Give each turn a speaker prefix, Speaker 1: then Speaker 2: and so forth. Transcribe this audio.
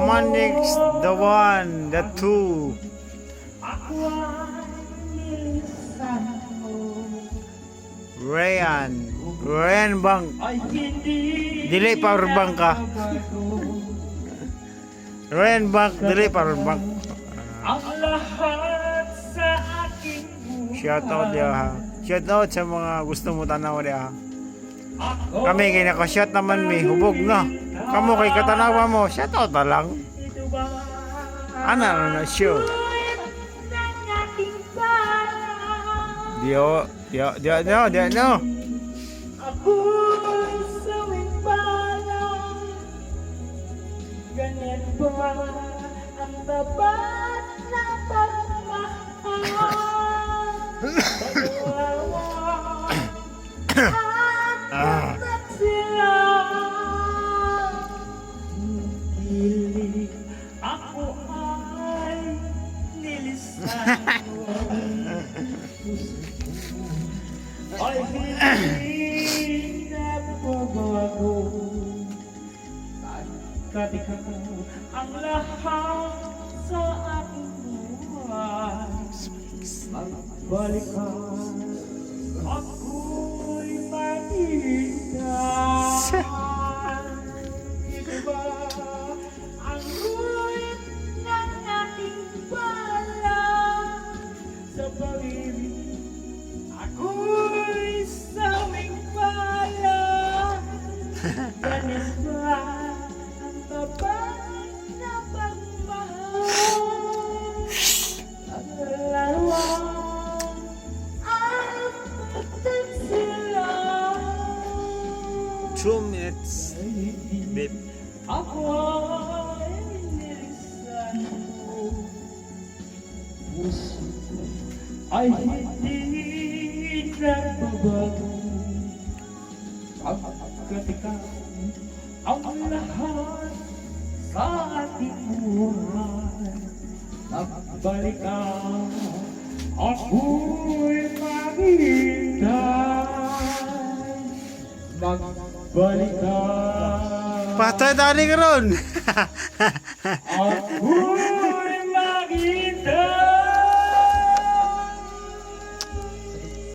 Speaker 1: Manix, the one, the two. Ryan bang? Dili power bank ka. Ryan bank, dili power bank. Shout out dia ha. Shout out sa mga gusto mo tanaw dia ha. Kami kay naka-shout naman mi, hubog na. Kamu kay katanawa mo, shout out na lang. Ana na show. Dio.
Speaker 2: Ako'y sawing balang, ganyan ba ang tapat na pagmamahal? Pag-awa at sila, hilig ako ay nilisan mo. Ay hindi na babago, pagkat ikaw ang lahat sa aking buhay. Magbalik ka, ako'y maghihintay. Ito ba ang guhit ng aking bala sa pag-ibig? Ako'y sawing pala, ganyan ba ang tapat na pagmahal? Ang dalawa ay pagtag sila.
Speaker 1: 2 minutes. Babe.
Speaker 2: Ako ay nilisan mo. Puso ay hindi nagbabago, pagkat ikaw ang lahat sa ating buhay. Nagbalik ka, ako'y maghihintay. Magbalik ka,
Speaker 1: Patay tadi ka ron.
Speaker 2: ako'y